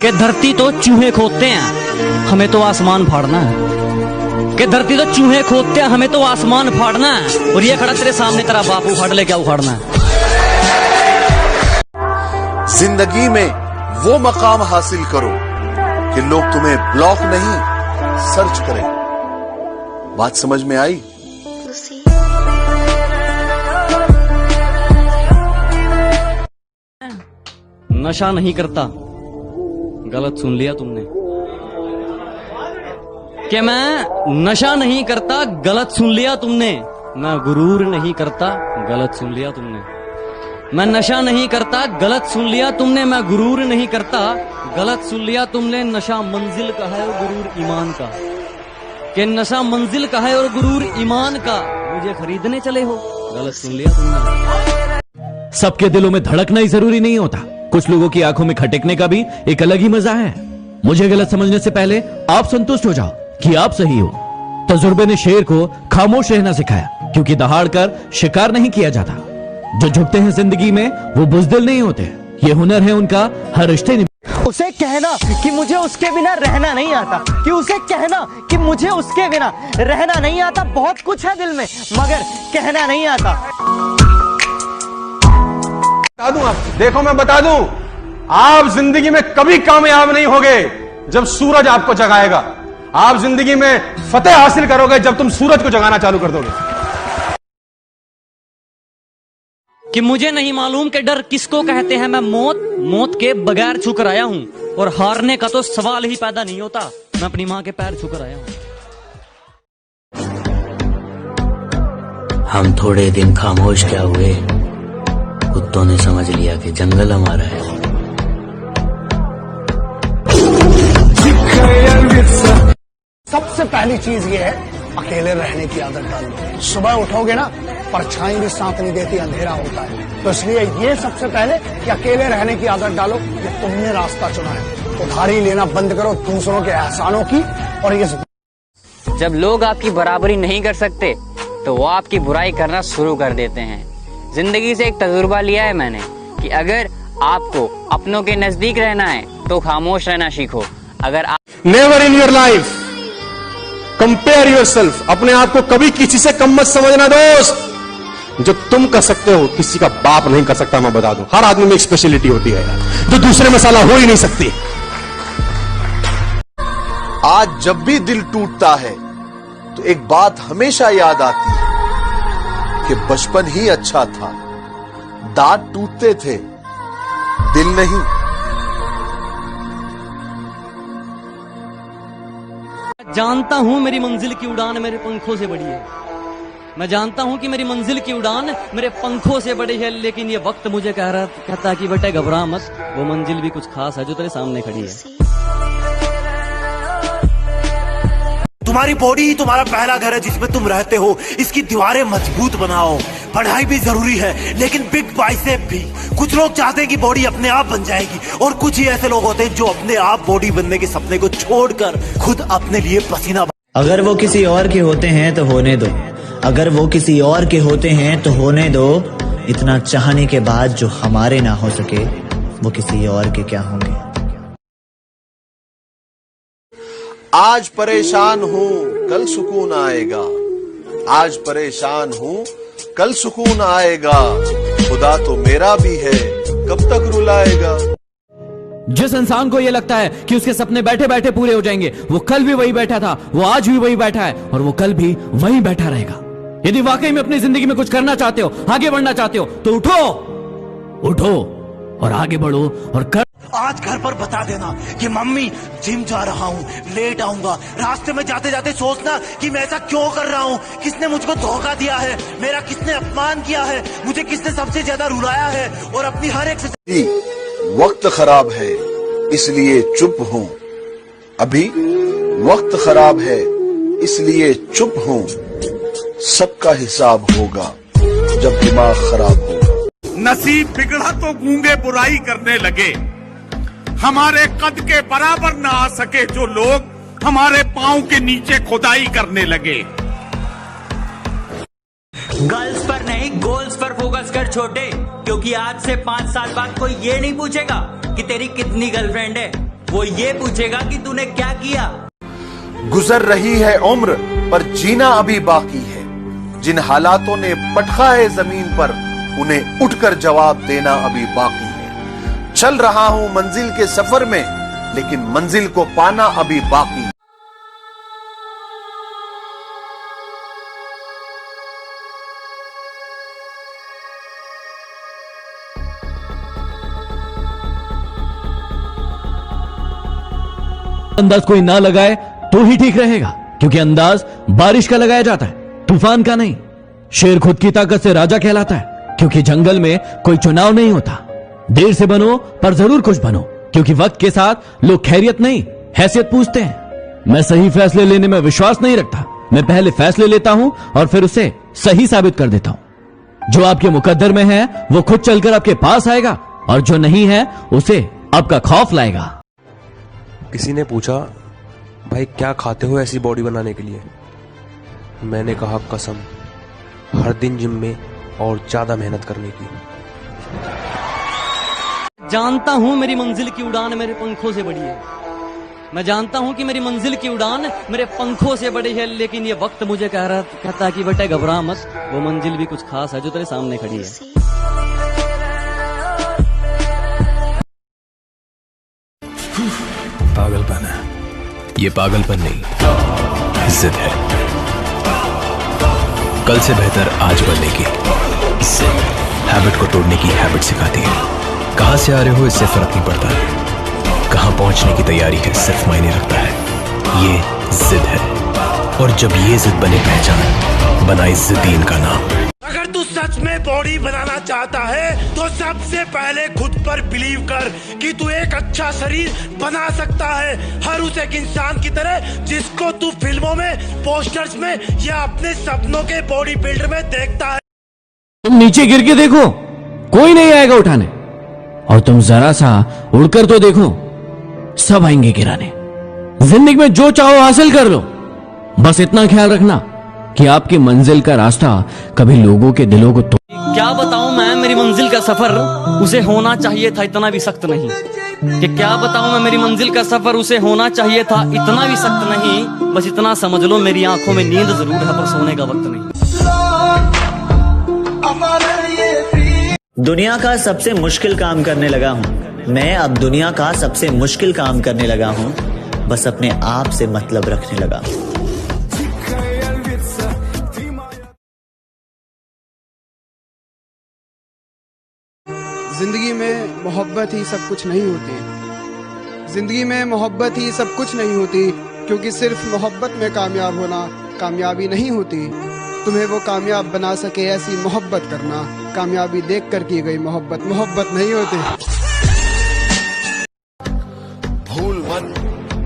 कि धरती तो चूहे खोदते हैं, हमें तो आसमान फाड़ना है। कि धरती तो चूहे खोदते हैं, हमें तो आसमान फाड़ना है। और ये खड़ा तेरे सामने तेरा बाप उखाड़ ले, क्या उखाड़ना है? जिंदगी में वो मकाम हासिल करो कि लोग तुम्हें ब्लॉक नहीं सर्च करें। बात समझ में आई? नशा नहीं करता, गलत सुन लिया तुमने। कि मैं नशा नहीं करता, गलत सुन लिया तुमने। मैं गुरूर नहीं करता, गलत सुन लिया तुमने। मैं नशा नहीं करता, गलत सुन लिया तुमने। मैं गुरूर नहीं करता, गलत सुन लिया तुमने। नशा मंजिल का है और गुरूर ईमान का। कि नशा मंजिल का है और गुरूर ईमान का। मुझे खरीदने चले हो, गलत सुन लिया तुमने। सबके दिलों में धड़कना ही जरूरी नहीं होता, कुछ लोगों की आंखों में खटकने का भी एक अलग ही मजा है। मुझे गलत समझने से पहले आप संतुष्ट हो जाओ कि आप सही हो। तजुर्बे ने शेर को खामोश रहना सिखाया, क्योंकि दहाड़ कर शिकार नहीं किया जाता। जो झुकते हैं जिंदगी में वो बुज़दिल नहीं होते। ये हुनर है उनका हर रिश्ते। उसे कहना कि मुझे उसके बिना रहना नहीं आता, कि उसे कहना कि मुझे उसके बिना रहना नहीं आता। बहुत कुछ है दिल में मगर कहना नहीं आता। बता दूं, आप देखो, मैं बता दूं, आप जिंदगी में कभी कामयाब नहीं होगे जब सूरज आपको जगाएगा। आप जिंदगी में फतेह हासिल करोगे जब तुम सूरज को जगाना चालू कर दोगे। कि मुझे नहीं मालूम कि डर किसको कहते हैं। मैं मौत के बगैर छूकर आया हूं, और हारने का तो सवाल ही पैदा नहीं होता। मैं अपनी मां के पैर छूकर आया हूं। हम थोड़े दिन खामोश क्या हुए, कुत्तों ने समझ लिया कि जंगल हमारा है। सबसे पहली चीज ये है, अकेले रहने की आदत डालो। सुबह उठोगे ना, परछाई भी साथ नहीं देती, अंधेरा होता है। तो इसलिए ये सबसे पहले कि अकेले रहने की आदत डालो। ये तुमने रास्ता चुना है। उधारी लेना बंद करो दूसरों के एहसानों की। और ये जब लोग आपकी बराबरी नहीं कर सकते तो वो आपकी बुराई करना शुरू कर देते हैं। जिंदगी से एक तजुर्बा लिया है मैंने कि अगर आपको अपनों के नजदीक रहना है तो खामोश रहना सीखो। अगर आप never in your life compare yourself. अपने आप को कभी किसी से कम मत समझना दोस्त। जो तुम कर सकते हो किसी का बाप नहीं कर सकता। मैं बता दूं, हर आदमी में एक स्पेशलिटी होती है जो दूसरे में साला हो ही नहीं सकती। आज जब भी दिल टूटता है तो एक बात हमेशा याद आती है कि बचपन ही अच्छा था। दांत टूटते थे, दिल नहीं। जानता हूं मेरी मंजिल की उड़ान मेरे पंखों से बड़ी है। मैं जानता हूं कि मेरी मंजिल की उड़ान मेरे पंखों से बड़ी है। लेकिन ये वक्त मुझे कहता कि बेटे घबरा मत, वो मंजिल भी कुछ खास है जो तेरे सामने खड़ी है। तुम्हारी बॉडी ही तुम्हारा पहला घर है जिसमें तुम रहते हो। इसकी दीवारें मजबूत बनाओ। पढ़ाई भी जरूरी है लेकिन बिग बाइसेप भी। कुछ लोग चाहते हैं कि बॉडी अपने आप बन जाएगी, और कुछ ही ऐसे लोग होते हैं जो अपने आप बॉडी बनने के सपने को छोड़कर खुद अपने लिए पसीना। अगर वो किसी और के होते हैं तो होने दो। अगर वो किसी और के होते हैं तो होने दो। इतना चाहने के बाद जो हमारे ना हो सके वो किसी और के क्या होंगे। आज परेशान हूं, कल सुकून आएगा। आज परेशान हूं, कल सुकून आएगा। खुदा तो मेरा भी है, कब तक रुलाएगा। जिस इंसान को यह लगता है कि उसके सपने बैठे बैठे पूरे हो जाएंगे, वो कल भी वही बैठा था, वो आज भी वही बैठा है, और वो कल भी वही बैठा रहेगा। यदि वाकई में अपनी जिंदगी में कुछ करना चाहते हो, आगे बढ़ना चाहते हो, तो उठो और आगे बढ़ो और कर। आज घर पर बता देना कि मम्मी जिम जा रहा हूँ, लेट आऊंगा। रास्ते में जाते जाते सोचना कि मैं ऐसा क्यों कर रहा हूँ, किसने मुझको धोखा दिया है, मेरा किसने अपमान किया है, मुझे किसने सबसे ज्यादा रुलाया है। और अपनी हर एक वक्त खराब है इसलिए चुप हूं। अभी वक्त खराब है इसलिए चुप हूं। सबका हिसाब होगा जब दिमाग खराब होगा। नसीब बिगड़ा तो गूंगे बुराई करने लगे। हमारे कद के बराबर ना आ सके जो लोग हमारे पांव के नीचे खुदाई करने लगे। गर्ल्स पर नहीं गोल्स पर फोकस कर छोटे, क्योंकि आज से 5 साल बाद कोई ये नहीं पूछेगा कि तेरी कितनी गर्लफ्रेंड है, वो ये पूछेगा कि तूने क्या किया। गुजर रही है उम्र पर जीना अभी बाकी है। जिन हालातों ने पटका है जमीन पर उन्हें उठकर जवाब देना अभी बाकी है। चल रहा हूं मंजिल के सफर में लेकिन मंजिल को पाना अभी बाकी है। अंदाज कोई ना लगाए तो ही ठीक रहेगा, क्योंकि अंदाज बारिश का लगाया जाता है, तूफान का नहीं। शेर खुद की ताकत से राजा कहलाता है, क्योंकि जंगल में कोई चुनाव नहीं होता। देर से बनो पर जरूर कुछ बनो, क्योंकि वक्त के साथ लोग खैरियत नहीं हैसियत पूछते हैं। मैं सही फैसले लेने में विश्वास नहीं रखता। मैं पहले फैसले लेता हूं और फिर उसे सही साबित कर देता हूं। जो आपके मुकद्दर में है वो खुद चलकर आपके पास आएगा, और जो नहीं है उसे आपका खौफ लाएगा। किसी ने पूछा, भाई क्या खाते हो ऐसी बॉडी बनाने के लिए? मैंने कहा, कसम, हर दिन जिम में और ज्यादा मेहनत करने की। जानता हूं मेरी मंजिल की उड़ान मेरे पंखों से बड़ी है। मैं जानता हूं कि मेरी मंजिल की उड़ान मेरे पंखों से बड़ी है, लेकिन ये वक्त मुझे कहता है कि बेटे घबरा मत, वो मंजिल भी कुछ खास है जो तेरे सामने खड़ी है। पागलपन है ये, पागलपन नहीं, जिद है। कल से बेहतर आज बनने की जिद, हैबिट को तोड़ने की हैबिट सिखाती है। कहां से आ रहे हो इससे फर्क नहीं पड़ता है, कहां पहुंचने की तैयारी है सिर्फ मायने रखता है। ये जिद है, और जब ये जिद बने पहचान, बनाई जिद्दीन का नाम। अगर तू सच में बॉडी बनाना चाहता है तो सबसे पहले खुद पर बिलीव कर कि तू एक अच्छा शरीर बना सकता है, हर उस एक इंसान की तरह जिसको तू फिल्मों में, पोस्टर्स में या अपने सपनों के बॉडी बिल्डर में देखता है। तुम नीचे गिर के देखो, कोई नहीं आएगा उठाने, और तुम जरा सा उड़कर तो देखो, सब आएंगे गिराने। जिंदगी में जो चाहो हासिल कर लो, बस इतना ख्याल रखना कि आपकी मंजिल का रास्ता कभी लोगों के दिलों को क्या बताऊं मैं, मेरी मंजिल का सफर उसे होना चाहिए था इतना भी सख्त नहीं। कि क्या बताऊं मैं, मेरी मंजिल का सफर उसे होना चाहिए था इतना भी सख्त नहीं। बस इतना समझ लो, मेरी आंखों में नींद जरूर है पर सोने का वक्त नहीं। दुनिया का सबसे मुश्किल काम करने लगा हूं मैं, अब दुनिया का सबसे मुश्किल काम करने लगा हूं, बस अपने आप से मतलब रखने लगा हूं। जिंदगी में मोहब्बत ही सब कुछ नहीं होती। जिंदगी में मोहब्बत ही सब कुछ नहीं होती, क्योंकि सिर्फ मोहब्बत में कामयाब होना कामयाबी नहीं होती। तुम्हें वो कामयाब बना सके ऐसी मोहब्बत करना, कामयाबी देख कर की गई मोहब्बत मोहब्बत नहीं होती। भूल मत,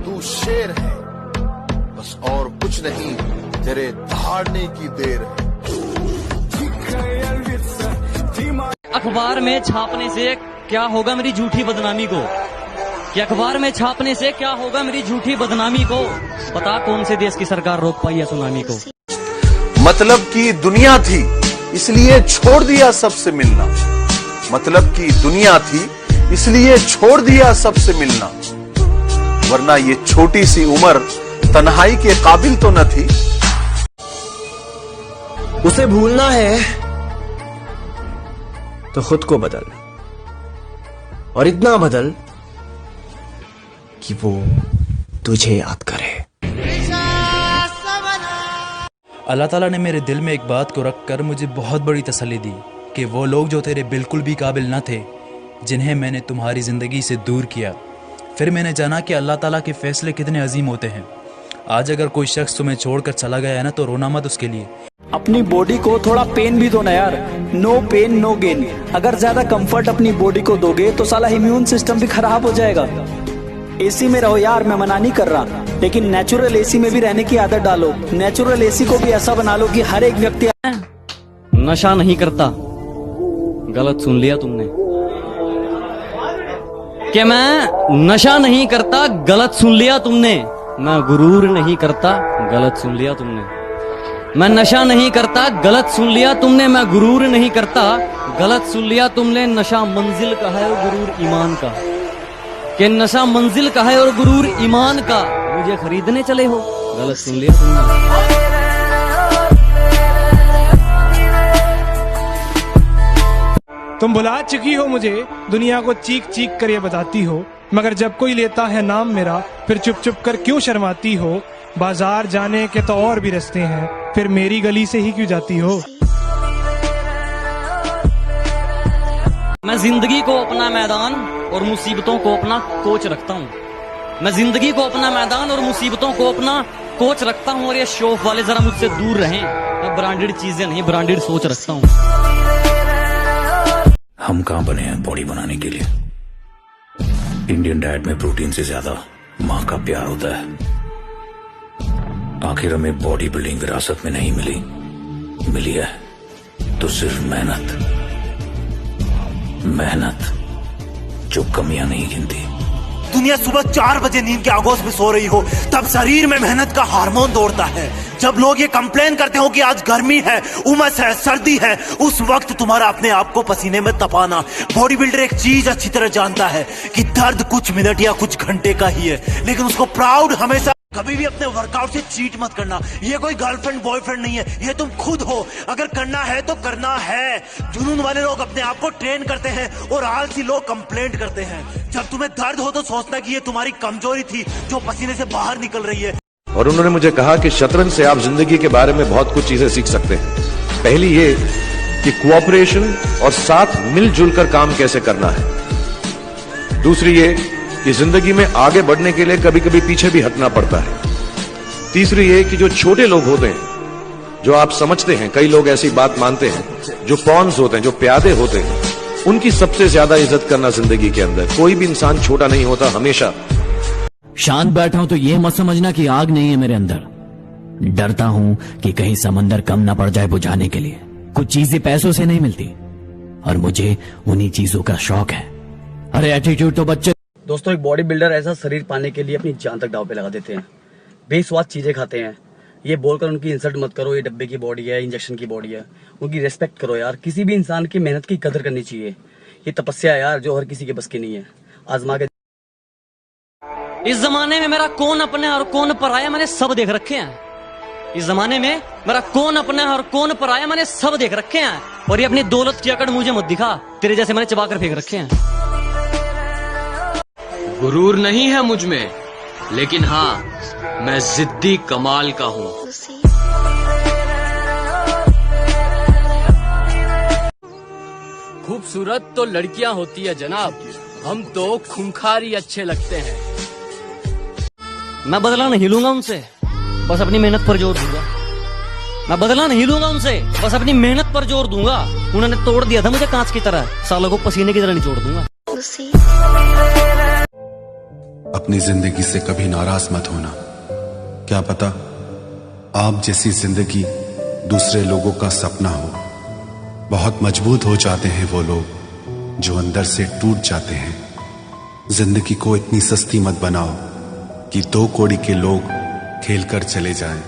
तू शेर है, बस और कुछ नहीं, तेरे दहाड़ने की देर है। अखबार में छापने से क्या होगा मेरी झूठी बदनामी को? कि अखबार में छापने से क्या होगा मेरी झूठी बदनामी को? पता कौन से देश की सरकार रोक पाई है सुनामी को? मतलब की दुनिया थी इसलिए छोड़ दिया सबसे मिलना। मतलब की दुनिया थी इसलिए छोड़ दिया सबसे मिलना, वरना ये छोटी सी उम्र तन्हाई के काबिल तो न थी। उसे भूलना है तो खुद को बदल, और इतना बदल कि वो तुझे याद करे। अल्लाह ताला ने मेरे दिल में एक बात को रखकर मुझे बहुत बड़ी तसल्ली दी कि वो लोग जो तेरे बिल्कुल भी काबिल न थे, जिन्हें मैंने तुम्हारी ज़िंदगी से दूर किया। फिर मैंने जाना कि अल्लाह ताला के फैसले कितने अजीम होते हैं। आज अगर कोई शख्स तुम्हें छोड़कर चला गया है ना, तो रोना मत उसके लिए। अपनी बॉडी को थोड़ा पेन भी दो ना यार। No pain no gain. अगर ज्यादा कंफर्ट अपनी बॉडी को दोगे तो साला इम्यून सिस्टम भी खराब हो जाएगा। एसी में रहो यार, मैं मना नहीं कर रहा, लेकिन नेचुरल एसी में भी रहने की आदत डालो। नेचुरल एसी को भी ऐसा बना लो कि हर एक व्यक्ति। नशा नहीं करता, गलत सुन लिया तुमने। कि मैं नशा नहीं करता, गलत सुन लिया तुमने। मैं गुरूर नहीं करता, गलत सुन लिया तुमने। मैं नशा नहीं करता, गलत सुन लिया तुमने। मैं गुरूर नहीं करता, गलत सुन लिया तुमने। नशा मंजिल का है, गुरूर ईमान का। कि नशा मंजिल का है और गुरूर ईमान का, मुझे खरीदने चले हो, गलत सुन लिया तुमने। तुम भुला चुकी हो मुझे, दुनिया को चीख चीख कर ये बताती हो, मगर जब कोई लेता है नाम मेरा फिर चुप चुप कर क्यों शर्माती हो। बाजार जाने के तो और भी रास्ते हैं, फिर मेरी गली से ही क्यों जाती हो। मैं जिंदगी को अपना मैदान और मुसीबतों को अपना कोच रखता हूँ। मैं जिंदगी को अपना मैदान और मुसीबतों को अपना कोच रखता हूँ। और ये शौक वाले जरा मुझसे दूर रहें, मैं ब्रांडेड चीजें नहीं ब्रांडेड सोच रखता हूँ। हम कहाँ बने हैं बॉडी बनाने के लिए। इंडियन डाइट में प्रोटीन से ज्यादा माँ का प्यार होता है। आखिर हमें बॉडी बिल्डिंग विरासत में नहीं मिली है तो सिर्फ मेहनत जो कमियां नहीं गिनती। दुनिया सुबह 4 बजे नींद के आगोश में सो रही हो, तब शरीर में मेहनत का हार्मोन दौड़ता है। जब लोग ये कंप्लेन करते हो कि आज गर्मी है, उमस है, सर्दी है, उस वक्त तुम्हारा अपने आप को पसीने में तपाना। बॉडी बिल्डर एक चीज अच्छी तरह जानता है कि दर्द कुछ मिनट या कुछ घंटे का ही है, लेकिन उसको प्राउड हमेशा। कभी भी अपने वर्कआउट से चीट मत करना। ये कोई गर्लफ्रेंड बॉयफ्रेंड नहीं है, ये तुम खुद हो। अगर करना है तो करना है। जुनून वाले लोग अपने आप को ट्रेन करते हैं और आलसी लोग कंप्लेंट करते हैं। जब तुम्हें दर्द हो तो सोचना कि ये तुम्हारी कमजोरी थी जो पसीने से बाहर निकल रही है। और उन्होंने मुझे कहा कि शतरंज से आप जिंदगी के बारे में बहुत कुछ चीजें सीख सकते हैं। पहली ये कि कोऑपरेशन और साथ मिलजुल कर काम कैसे करना है। दूसरी ये कि जिंदगी में आगे बढ़ने के लिए कभी कभी पीछे भी हटना पड़ता है। तीसरी ये कि जो छोटे लोग होते हैं, जो आप समझते हैं, कई लोग ऐसी बात मानते हैं, जो पॉन्स होते हैं, जो प्यादे होते हैं, उनकी सबसे ज्यादा इज्जत करना जिंदगी के अंदर। कोई भी इंसान छोटा नहीं होता हमेशा। शांत बैठा हूं तो यह मत समझना कि आग नहीं है मेरे अंदर। डरता हूं कि कहीं समंदर कम ना पड़ जाए बुझाने के लिए। कुछ चीजें पैसों से नहीं मिलती और मुझे उन्हीं चीजों का शौक है। अरे एटीट्यूड तो बच्चे। दोस्तों, एक बॉडी बिल्डर ऐसा शरीर पाने के लिए अपनी जान तक दांव पे लगा देते हैं। बेस्वाद चीजें खाते हैं। ये बोलकर उनकी इंसल्ट मत करो, ये डब्बे की बॉडी है, इंजेक्शन की बॉडी है। उनकी रेस्पेक्ट करो यार। किसी भी इंसान की मेहनत की कदर करनी चाहिए। ये तपस्या है यार जो हर किसी के बस की नहीं है। आजमा के। इस जमाने में मेरा कौन अपना है और कौन पराया मैंने सब देख रखे हैं। इस जमाने में मेरा कौन अपना है और कौन पराया मैंने सब देख रखे हैं। और ये अपनी दौलत की अकड़ मुझे मत दिखा, तेरे जैसे मैंने चबाकर फेंक रखे हैं। गुरूर नहीं है मुझ में, लेकिन हाँ, मैं जिद्दी कमाल का हूँ। खूबसूरत तो लड़कियां होती है जनाब, हम तो खूंखार ही अच्छे लगते हैं। मैं बदला नहीं लूंगा उनसे, बस अपनी मेहनत पर जोर दूंगा। मैं बदला नहीं लूंगा उनसे, बस अपनी मेहनत पर जोर दूंगा। उन्होंने तोड़ दिया था मुझे कांच की तरह, सालों को पसीने की तरह निचोड़ दूंगा। अपनी जिंदगी से कभी नाराज मत होना। क्या पता आप जैसी जिंदगी दूसरे लोगों का सपना हो। बहुत मजबूत हो जाते हैं वो लोग जो अंदर से टूट जाते हैं। जिंदगी को इतनी सस्ती मत बनाओ कि 2 कौड़ी के लोग खेल कर चले जाएं।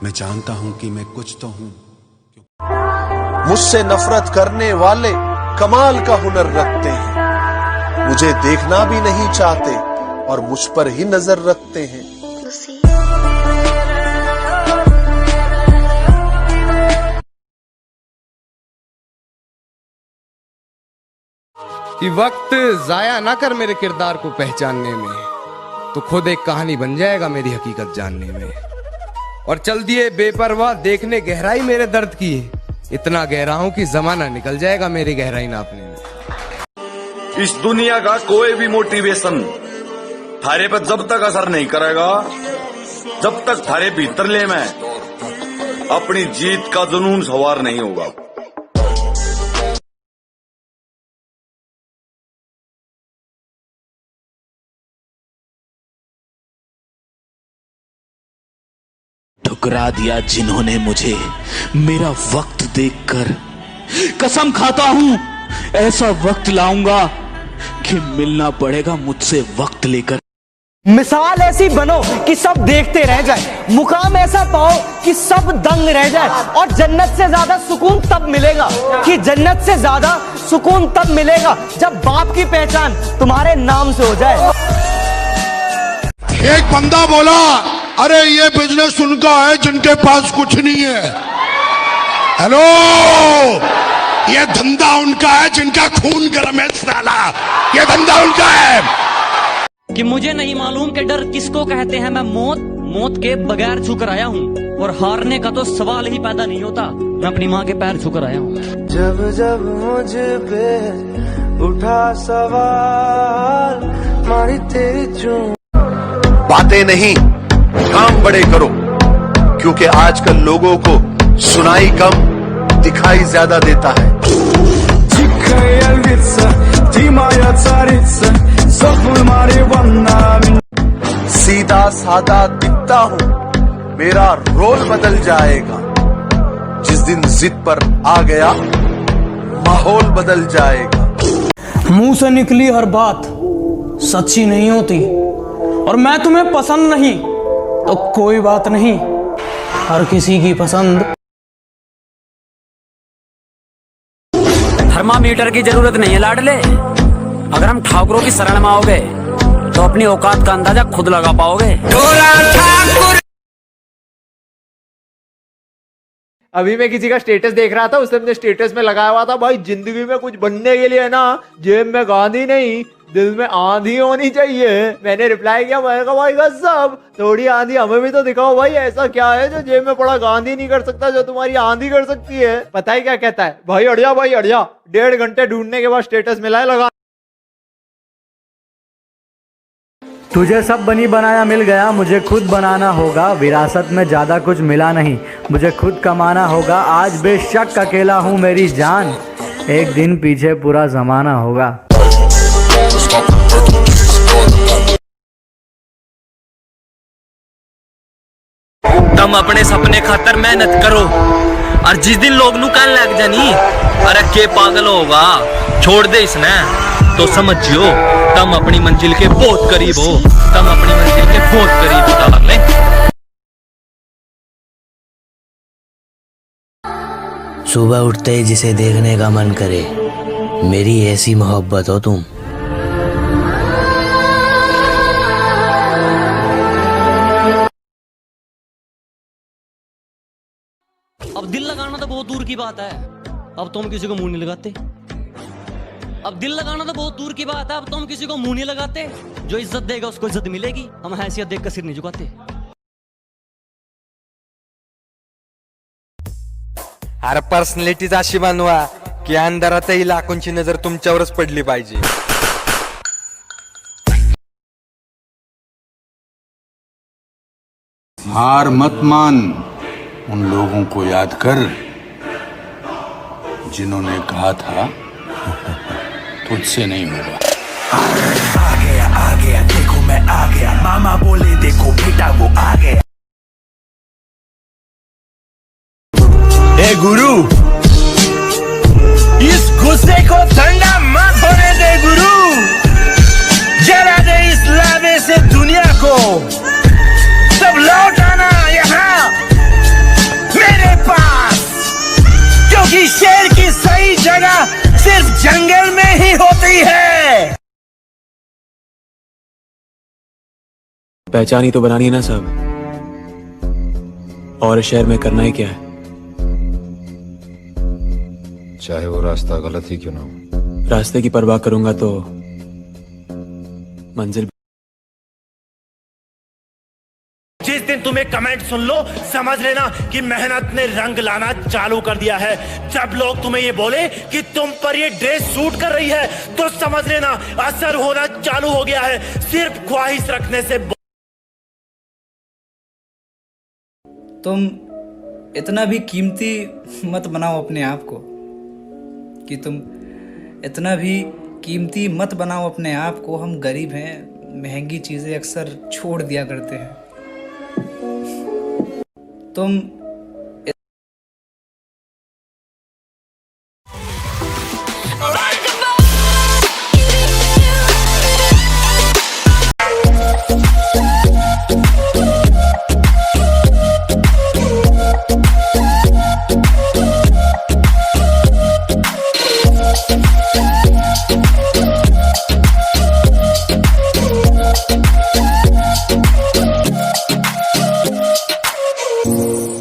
मैं जानता हूं कि मैं कुछ तो हूं। मुझसे नफरत करने वाले कमाल का हुनर रखते हैं। मुझे देखना भी नहीं चाहते और मुझ पर ही नजर रखते हैं। कि वक्त जाया ना कर मेरे किरदार को पहचानने में, तो खुद एक कहानी बन जाएगा मेरी हकीकत जानने में। और चल दिए बेपरवाह देखने गहराई मेरे दर्द की, इतना गहरा हूं कि जमाना निकल जाएगा मेरी गहराई नापने में। इस दुनिया का कोई भी मोटिवेशन थारे पर जब तक असर नहीं करेगा, जब तक थारे भीतर ले में अपनी जीत का जुनून सवार नहीं होगा। ठुकरा दिया जिन्होंने मुझे मेरा वक्त देखकर। कसम खाता हूं ऐसा वक्त लाऊंगा कि मिलना पड़ेगा मुझसे वक्त लेकर। मिसाल ऐसी बनो कि सब देखते रह जाए, मुकाम ऐसा पाओ कि सब दंग रह जाए, और जन्नत से ज्यादा सुकून तब मिलेगा कि जन्नत से ज्यादा सुकून तब मिलेगा जब बाप की पहचान तुम्हारे नाम से हो जाए। एक बंदा बोला, अरे ये बिजनेस उनका है जिनके पास कुछ नहीं है। हेलो, ये धंधा उनका है जिनका खून गर्म है साला, ये धंधा उनका है। कि मुझे नहीं मालूम कि डर किसको कहते हैं, मैं मौत के बगैर छूकर आया हूँ, और हारने का तो सवाल ही पैदा नहीं होता, मैं अपनी माँ के पैर छूकर आया हूँ। जब जब मुझ पे उठा सवाल, मारी तेरी चूं। बातें नहीं, काम बड़े करो, क्योंकि आजकल लोगों को सुनाई कम, दिखाई ज्यादा देता है। सीधा सादा दिखता हूँ, मेरा रोल बदल जाएगा जिस दिन जिद पर आ गया, माहौल बदल जाएगा। मुंह से निकली हर बात सच्ची नहीं होती, और मैं तुम्हें पसंद नहीं तो कोई बात नहीं, हर किसी की पसंद। थर्मामीटर की जरूरत नहीं है लाडले, अगर हम ठाकुरों की शरण में आओगे तो अपनी औकात का अंदाजा खुद लगा पाओगे। अभी मैं किसी का स्टेटस देख रहा था, उसने अपने स्टेटस में लगाया हुआ था, भाई जिंदगी में कुछ बनने के लिए ना जेब में गांधी नहीं दिल में आंधी होनी चाहिए। मैंने रिप्लाई किया, मैंने कहा भाई सब थोड़ी आंधी हमें भी तो दिखाओ भाई, ऐसा क्या है जो जेब में पड़ा गांधी नहीं कर सकता जो तुम्हारी आंधी कर सकती है। पता ही क्या कहता है, भाई अड़िया भाई अड़िया, 1.5 घंटे ढूंढने के बाद स्टेटस मिला है लगा। तुझे सब बनी बनाया मिल गया, मुझे खुद बनाना होगा, विरासत में ज्यादा कुछ मिला नहीं, मुझे खुद कमाना होगा, आज बेशक अकेला हूँ मेरी जान, एक दिन पीछे पूरा जमाना होगा। तुम अपने सपने खातर मेहनत करो, और जिस दिन लोग नु कहने लग जानी अरे के पागल होगा छोड़ दे इसने, तो समझियो तुम अपनी मंजिल के बहुत करीब हो, तुम अपनी मंजिल के बहुत करीब हो। ले सुबह उठते ही जिसे देखने का मन करे, मेरी ऐसी मोहब्बत हो तुम। अब दिल लगाना तो बहुत दूर की बात है, अब तुम किसी को मुंह नहीं लगाते। अब दिल लगाना तो बहुत दूर की बात है, अब तुम किसी को मुंह नहीं लगाते। जो इज्जत देगा उसको इज्जत मिलेगी, हम हैसियत देखकर सिर नहीं झुकाते। अरे पर्सनॅलिटीच अशी बनवा की अंधारातही लाखोंची नजर तुमच्यावरच पडली पाहिजे। हार मत मान, उन लोगों को याद कर जिन्होंने कहा था तुझसे नहीं होगा। आ गया देखो मैं आ गया, मामा बोले देखो बेटा वो आ गया। ए गुरु, इस गुस्से को ठंडा मत होने दे गुरु, जरा दे इस लावे से दुनिया को, सब लौट आना यहाँ मेरे पास, क्योंकि शेर की सही जगह सिर्फ जंगल में ही होती है। पहचान ही तो बनानी है ना साहब, और शहर में करना ही क्या है, चाहे वो रास्ता गलत ही क्यों ना हो। रास्ते की परवाह करूंगा तो मंजिल। जिस दिन तुम्हें कमेंट सुन लो समझ लेना कि मेहनत ने रंग लाना चालू कर दिया है। जब लोग तुम्हें ये बोले कि तुम पर ये ड्रेस सूट कर रही है तो समझ लेना असर होना चालू हो गया है। सिर्फ ख्वाहिश रखने से। तुम इतना भी कीमती मत बनाओ अपने आप को, कि तुम इतना भी कीमती मत बनाओ अपने आप को। हम गरीब हैं, महंगी चीज़ें अक्सर छोड़ दिया करते हैं। तुम